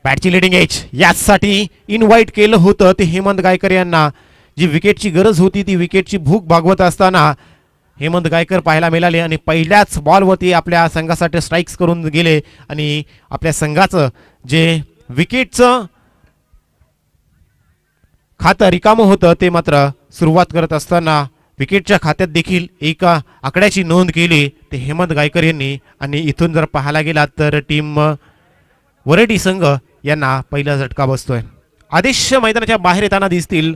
बॅटची leading age यासाठी invite केलं होतं ते हेमंत गायकर यांना. जी विकेटची गरज होती ती विकेटची भूक भागवत असताना हेमंत गायकर पाहायला मिळाले आणि पहिल्याच बॉलवरती आपल्या संघासाठी स्ट्राईक्स करून गेले आणि आपल्या संघाचं जे विकेटचं खातं रिकामं होतं ते मात्र सुरुवात करत असताना विकेटच्या खात्यात देखील एका आकड्याची नोंद केली ते हेमंत गायकर यांनी. आणि इथून जर पाहायला गेला तर टीम वरडी संघ यांना पहिला झटका बसतोय. आदेश मैदानाच्या बाहेर येताना दिसतील.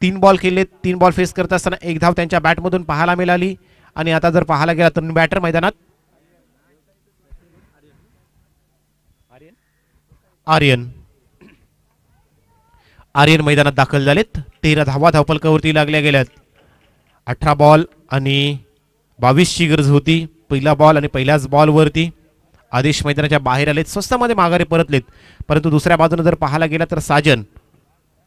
3 बॉल केले, 3 बॉल फेस करत असताना 1 धाव त्यांच्या बॅटमधून पाहायला मिळाली. आणि आता जर पाहायला गेला तर बॅटर मैदानात आर्यन मैदानात दाखल झालेत. 13 धावा धावफलकावरती लागल्या गेल्यात. 18 बॉल आणि 22ची गरज होती. पहिला बॉल आणि पहिल्याच बॉलवरती आदेश मैदानाच्या बाहेर आलेत, स्वस्तामध्ये माघारी परतलेत. परंतु दुसऱ्या बाजूने जर पाहायला गेला तर साजन,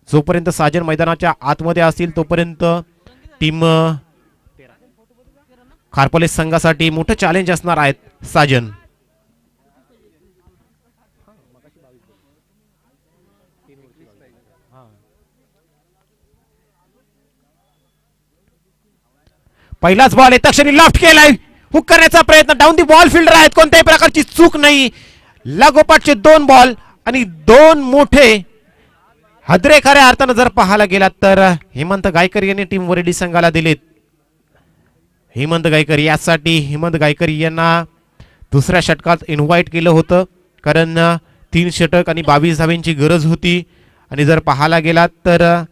जोपर्यंत साजन मैदानाच्या आतमध्ये असतील तोपर्यंत टीम खारपले संघासाठी मोठं चॅलेंज असणार आहेत साजन. पहिलाच बॉल येता क्षणी लेफ्ट केलाय, हुक करण्याचा प्रयत्न, डाऊन दी बॉल फिल्डर आहेत, कोणत्याही प्रकारची चूक नाही. लागोपाठचे 2 बॉल आणि 2 मोठे हदरे खऱ्या अर्थानं जर पाहायला गेलात तर हेमंत गायकर यांनी टीम वरडी संघाला दिलेत. हेमंत गायकर यासाठी हेमंत गायकर यांना दुसऱ्या षटकात इन्व्हाइट केलं होतं कारण 3 षटक आणि 22 धावांची गरज होती. आणि जर पाहायला गेलात तर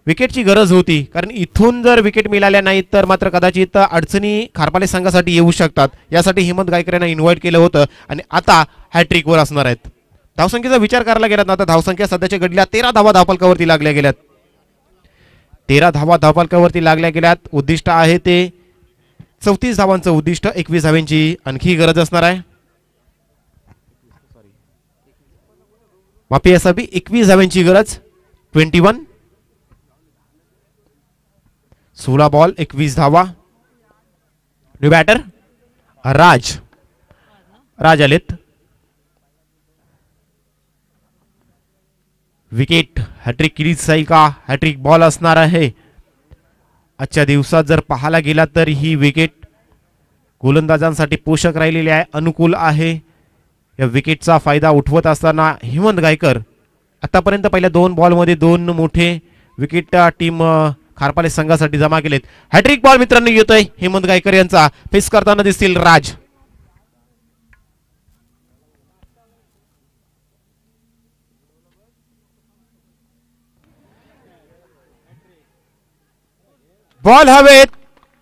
विकेटची गरज होती कारण इथून जर विकेट मिळाल्या नाहीत तर मात्र कदाचित अडचणी खारपाले संघासाठी येऊ शकतात. यासाठी हेमंत गायकर यांना इन्व्हाइट केलं होतं आणि आता हॅट्रिकवर असणार आहेत. धावसंख्येचा विचार करायला गेलात ना, आता धावसंख्या सध्याच्या घडीला 13 धावा धावफलकावरती लागल्या गेल्यात. 13 धावा धावफलकावरती लागल्या गेल्यात. उद्दिष्ट आहे ते 34 धावांचं उद्दिष्ट. 21 धावांची आणखी गरज असणार आहे. माफी असावी, 21 धावांची गरज. 21 16 बॉल 21 धावा. न्यू बॅटर राज आलेत. विकेट हॅट्रिक केली जाईल का, हॅट्रिक बॉल असणार आहे. आजच्या दिवसात जर पाहायला गेला तर ही विकेट गोलंदाजांसाठी पोषक राहिलेली आहे, अनुकूल आहे. या विकेटचा फायदा उठवत असताना हेमंत गायकर आतापर्यंत पहिल्या 2 बॉलमध्ये 2 मोठे विकेट टीम खारपाले संघासाठी जमा केलेत. हॅट्रिक बॉल मित्रांनो येतोय हेमंत गायकर यांचा. फेस करताना दिसतील राज. बॉल हवेत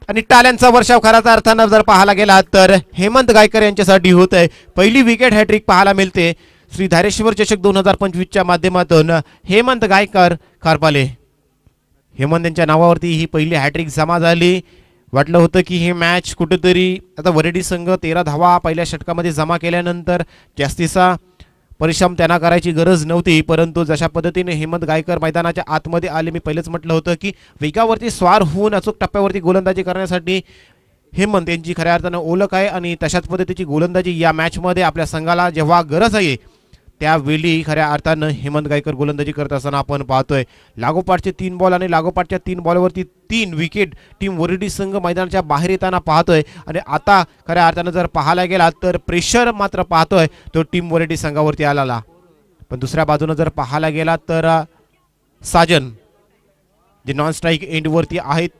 आणि टाळ्यांचा वर्षाव खऱ्याच अर्थानं जर पाहायला गेला तर हेमंत गायकर यांच्यासाठी होत आहे पहिली विकेट. हॅट्रिक पाहायला मिळते श्री धारेश्वर चषक 2025च्या माध्यमातून हेमंत गायकर खारपाले. हेमंत यांच्या नावावरती ही पहिली हॅट्रिक जमा झाली. वाटलं होतं की हे मॅच कुठेतरी आता वरडी संघ 13 धावा पहिल्या षटकामध्ये जमा केल्यानंतर जास्तीचा परिश्रम त्यांना करायची गरज नव्हती. परंतु जशा पद्धतीने हेमंत गायकर मैदानाच्या आतमध्ये आले, मी पहिलेच म्हटलं होतं की वेगावरती स्वार होऊन अचूक टप्प्यावरती गोलंदाजी करण्यासाठी हेमंत यांची खऱ्या अर्थानं ओळख आहे. आणि तशाच पद्धतीची गोलंदाजी या मॅचमध्ये आपल्या संघाला जेव्हा गरज आहे त्यावेळी खऱ्या अर्थानं हेमंत गायकर गोलंदाजी करत असताना आपण पाहतोय. लागोपाठचे 3 बॉल आणि लागोपाठच्या 3 बॉलवरती 3 विकेट टीम वरडी संघ मैदानाच्या बाहेर येताना पाहतोय. आणि आता खऱ्या अर्थानं जर पाहायला गेला तर प्रेशर मात्र पाहतोय तो टीम वरडी संघावरती आलेला. पण दुसऱ्या बाजूने जर पाहायला गेला तर साजन जे नॉन स्ट्राईक एंडवरती आहेत,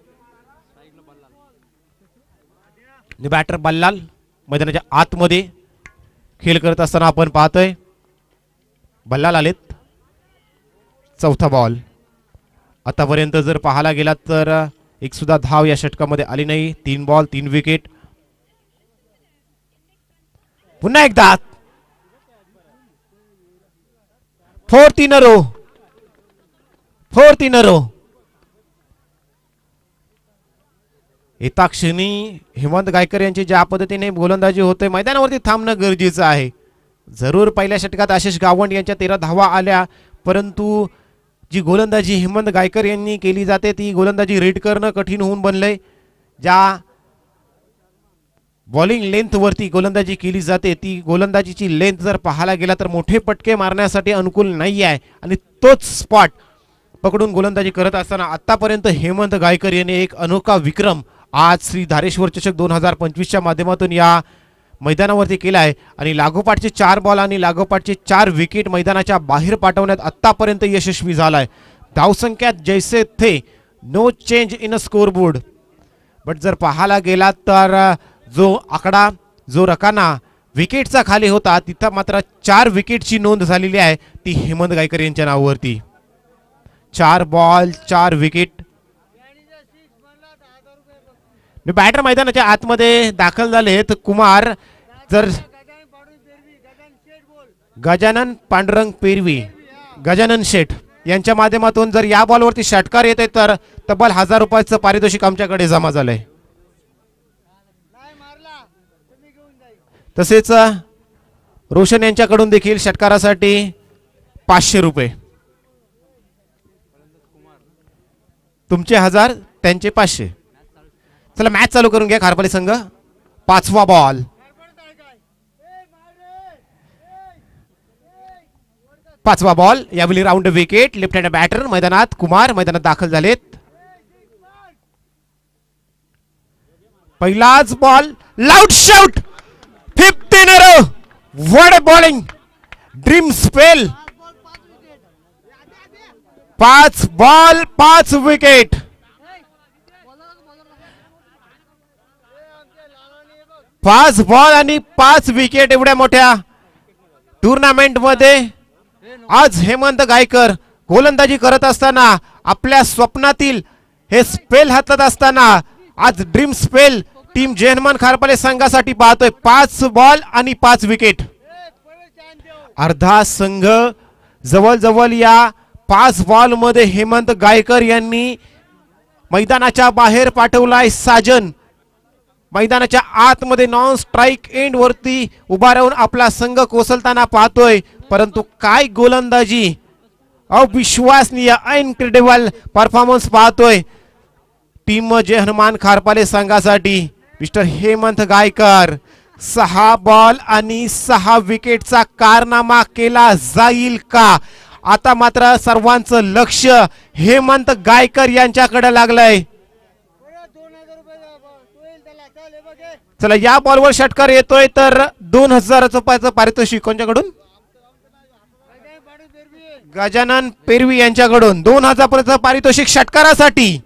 बॅटर बल्लाल मैदानाच्या आतमध्ये खेळ करत असताना आपण पाहतोय. बल्लाल आलेत. 4था बॉल. आतापर्यंत जर पाहायला गेला तर एक सुद्धा धाव या षटकामध्ये आली नाही. 3 बॉल 3 विकेट. पुन्हा एकदा 4th in a row. येता क्षणी हेमंत गायकर यांची ज्या पद्धतीने गोलंदाजी होते मैदानावरती थांबणं गरजेचं आहे. जरूर पहिल्या षटकात आशिष गावंड यांच्या 13 धावा आल्या, परंतु जी गोलंदाजी हेमंत गायकर यांनी केली जाते ती गोलंदाजी रीड करणं कठीण होऊन बनलंय. ज्या बॉलिंग लेंथ वरती गोलंदाजी केली जाते, ती गोलंदाजीची लेंथ जर पाहायला गेला तर मोठे पटके मारण्यासाठी अनुकूल नाही आहे आणि तोच स्पॉट पकडून गोलंदाजी करत असताना आतापर्यंत हेमंत गायकर यांनी एक अनोखा विक्रम आज श्री धारेश्वर चषक 2025च्या माध्यमातून या मैदानावरती केला आहे आणि लागोपाठचे 4 बॉल आणि लागोपाठचे 4 विकेट मैदानाच्या बाहेर पाठवण्यात आतापर्यंत यशस्वी झालाय. धावसंख्यात जैसे थे no change in a scoreboard, but जर पाहायला गेला तर जो आकडा जो रकाना विकेटचा खाली होता तिथं मात्र 4 विकेटची नोंद झालेली आहे, ती हेमंत गायकर यांच्या नावावरती. 4 बॉल 4 विकेट. बॅटर मैदानाच्या आतमध्ये दाखल झालेत. कुमार जर गजानन पांडुरंग पेरवी, गजानन शेठ यांच्या माध्यमातून जर या बॉलवरती षटकार येते तर तब्बल 1000 रुपयाचं पारितोषिक आमच्याकडे जमा झालंय. तसेच रोशन यांच्याकडून देखील षटकारासाठी 500 रुपये. तुमचे 1000 त्यांचे 500. चला मॅच चालू करून घ्या खारपाली संघ. 5वा बॉल. 5वा बॉल. यावेळी round wicket. Left hand batter मैदानात. कुमार मैदानात दाखल झालेत. पहिलाच ball. Loud shout. 15 in a row. What a bowling. Dream spell. 5 ball 5 wicket. 5 ball आणि 5 विकेट एवढ्या मोठ्या टुर्नामेंट मध्ये आज हेमंत गायकर गोलंदाजी करत असताना आपल्या स्वप्नातील हे स्पेल हातात असताना आज ड्रीम स्पेल टीम जेहनमान खारपाले संघासाठी पाहतोय. 5 बॉल आणि 5 विकेट. अर्धा संघ जवळजवळ या 5 बॉल मध्ये हेमंत गायकर यांनी मैदानाच्या बाहेर पाठवलाय साजन. मैदानाच्या आतमध्ये नॉन स्ट्राइक एंड वरती उभा राहून आपला संघ कोसलताना पाहतोय, परंतु काय गोलंदाजी, अविश्वसनीय इनक्रेडिबल परफॉर्मन्स पाहतोय टीम जेहनमान खारपाले संघासाठी. मिस्टर हेमंत गायकर 6 बॉल आणि 6 विकेटचा कारनामा केला जाईल का? आता मात्र सर्वांचं लक्ष हेमंत गायकर यांच्याकडे लागलंय. चला या बॉलवर षटकार येतोय तर 2000 रुपयाचं पारितोषिक कोणच्याकडून? गजानन पेरवी यांच्याकडून 2000 पर्यंत पारितोषिक षटकारासाठी.